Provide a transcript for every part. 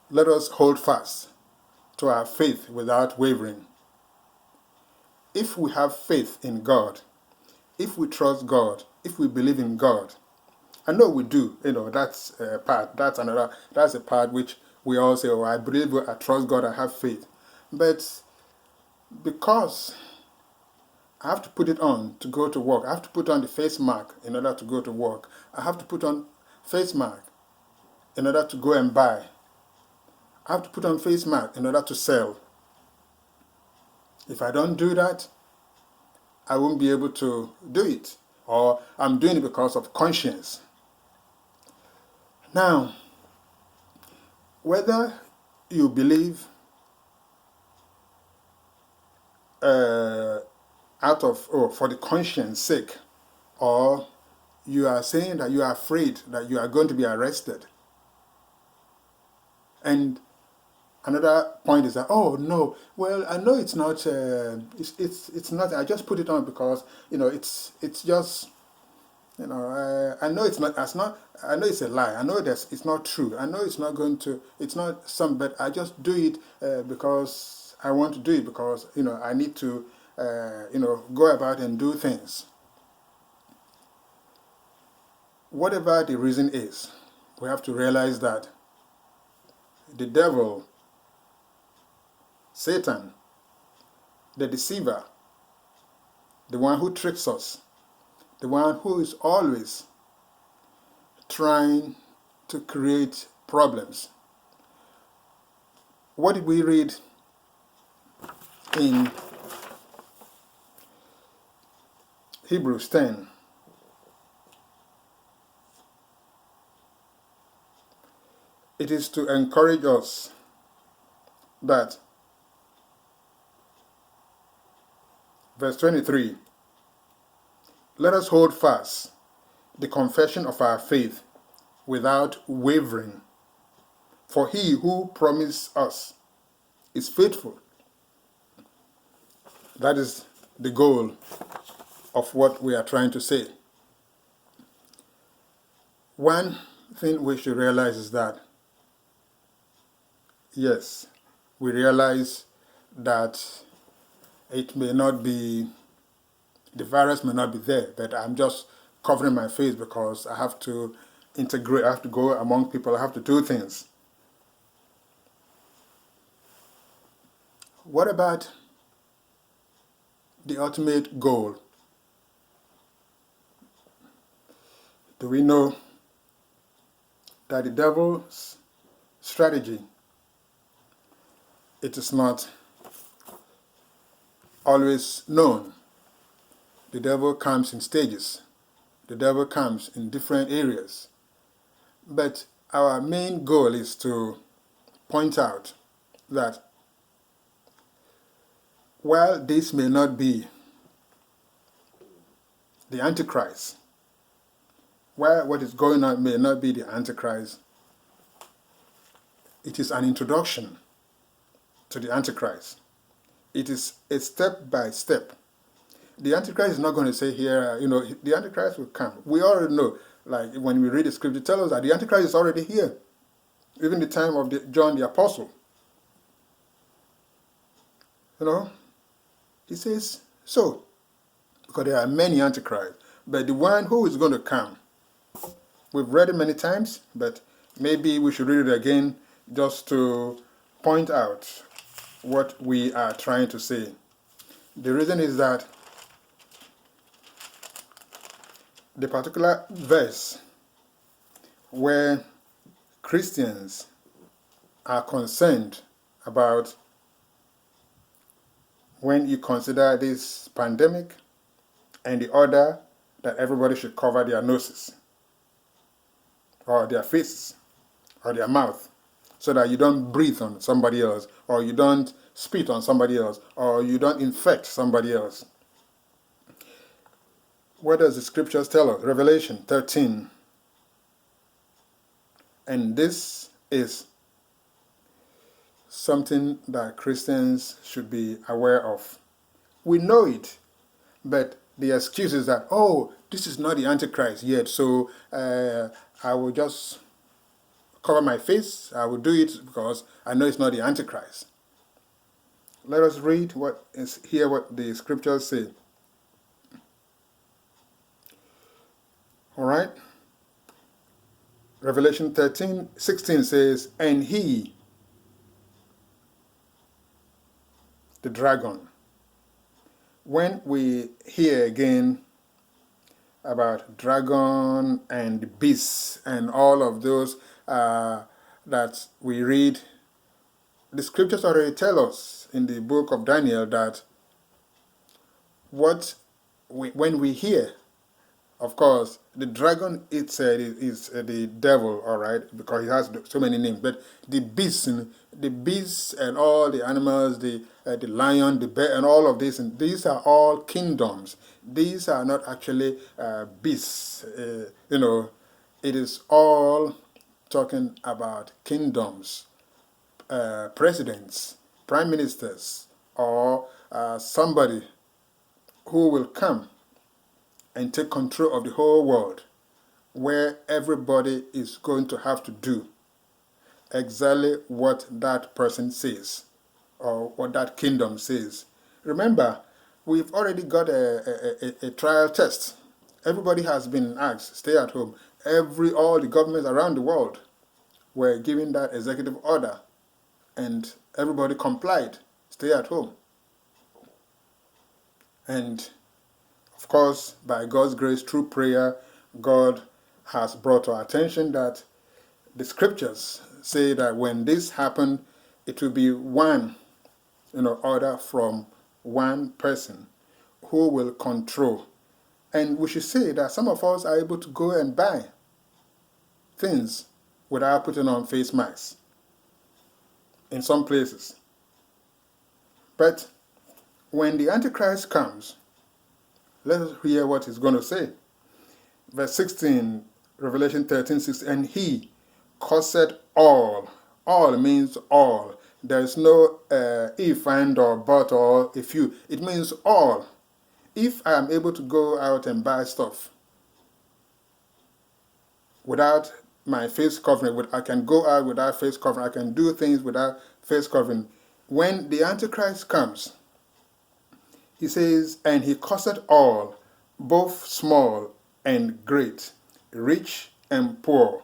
let us hold fast to our faith without wavering. If we have faith in God, if we trust God, if we believe in God, I know we do, that's a part, that's a part which we all say, oh, I believe, I trust God, I have faith. But because I have to put it on to go to work, I have to put on the face mask in order to go to work, I have to put on face mask in order to go and buy, I have to put on face mask in order to sell. If I don't do that, I won't be able to do it, or I'm doing it because of conscience. Now, whether you believe for the conscience sake, or you are saying that you are afraid that you are going to be arrested. And another point is that, oh no, well, I know it's not, it's not, I just put it on because, it's just, I know I know it's a lie. I know it's not true. I know it's not some, but I just do it because I want to do it because, I need to, go about and do things. Whatever the reason is, we have to realize that the devil, Satan, the deceiver, the one who tricks us, the one who is always trying to create problems. What did we read in Hebrews 10? It is to encourage us that, verse 23, let us hold fast the confession of our faith without wavering, for he who promised us is faithful. That is the goal of what we are trying to say. One thing we should realize is that, yes, we realize that it may not be, the virus may not be there, but I'm just covering my face because I have to integrate, I have to go among people, I have to do things. What about the ultimate goal? Do we know that the devil's strategy, it is not always known? The devil comes in stages. The devil comes in different areas. But our main goal is to point out that while this may not be the Antichrist, while what is going on may not be the Antichrist, it is an introduction to the Antichrist. It is a step by step. The Antichrist is not going to say here, the Antichrist will come. We already know, like when we read the scripture, tell us that the Antichrist is already here. Even the time of John the Apostle. He says so, because there are many Antichrists. But the one who is going to come, we've read it many times, but maybe we should read it again just to point out what we are trying to say. The reason is that the particular verse where Christians are concerned about when you consider this pandemic and the order that everybody should cover their noses or their faces or their mouth so that you don't breathe on somebody else, or you don't spit on somebody else, or you don't infect somebody else. What does the scriptures tell us? Revelation 13. And this is something that Christians should be aware of. We know it, but the excuse is that, oh, this is not the Antichrist yet, so I will just cover my face. I will do it because I know it's not the Antichrist. Let us read hear what the scriptures say. All right? Revelation 13:16 says, and he, the dragon. When we hear again about dragon and beasts and all of those that we read, the scriptures already tell us in the book of Daniel that when we hear, of course, the dragon is the devil, all right, because he has so many names. But the beasts and all the animals, the lion, the bear, and all of this, and these are all kingdoms. These are not actually beasts. It is all talking about kingdoms, presidents, prime ministers, or somebody who will come and take control of the whole world, where everybody is going to have to do exactly what that person says or what that kingdom says. Remember, we've already got a trial test. Everybody has been asked, stay at home. All the governments around the world were given that executive order, and everybody complied, stay at home. And of course, by God's grace, through prayer, God has brought to our attention that the scriptures say that when this happened, it will be one, order from one person who will control. And we should say that some of us are able to go and buy things without putting on face masks in some places. But when the Antichrist comes, let us hear what he's going to say. Verse 16, Revelation 13:16, and he caused all. All means all. There is no if and or but or if you. It means all. If I am able to go out and buy stuff without my face covering, I can go out without face covering, I can do things without face covering. When the Antichrist comes, he says, and he caused all, both small and great, rich and poor,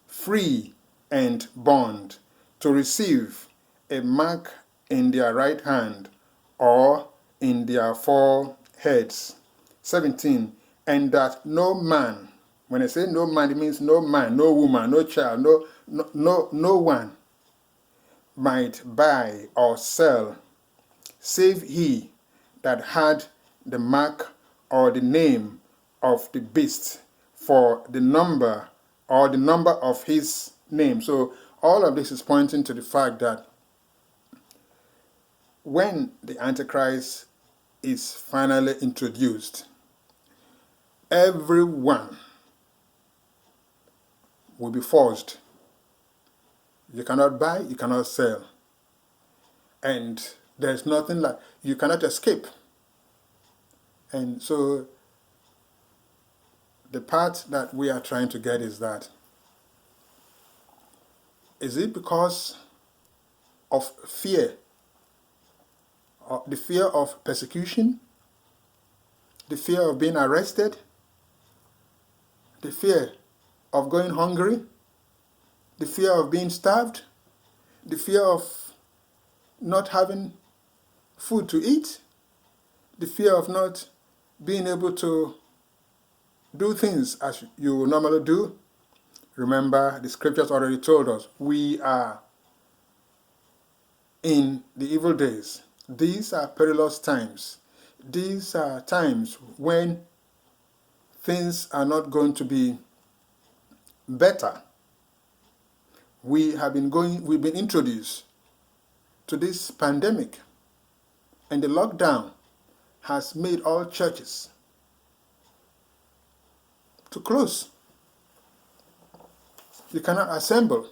free and bond, to receive a mark in their right hand or in their foreheads. 17, and that no man, when I say no man, it means no man, no woman, no child, no one might buy or sell, save he that had the mark or the name of the beast, for the number of his name. So all of this is pointing to the fact that when the Antichrist is finally introduced, everyone will be forced. You cannot buy, you cannot sell. And there's nothing like, you cannot escape. And so the part that we are trying to get is that, is it because of fear, or the fear of persecution, the fear of being arrested, the fear of going hungry, the fear of being starved, the fear of not having food to eat, the fear of not being able to do things as you normally do? Remember, the scriptures already told us we are in the evil days. These are perilous times. These are times when things are not going to be better. We've been introduced to this pandemic, and the lockdown has made all churches to close. You cannot assemble.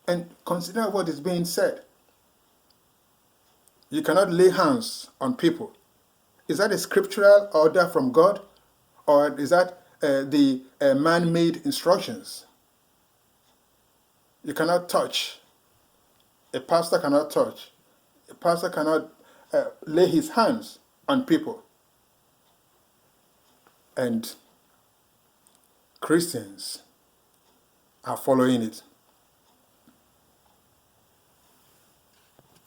And consider what is being said. You cannot lay hands on people. Is that a scriptural order from God? Or is that the man-made instructions? You cannot touch. A pastor cannot touch. A pastor cannot lay his hands on people. And Christians are following it.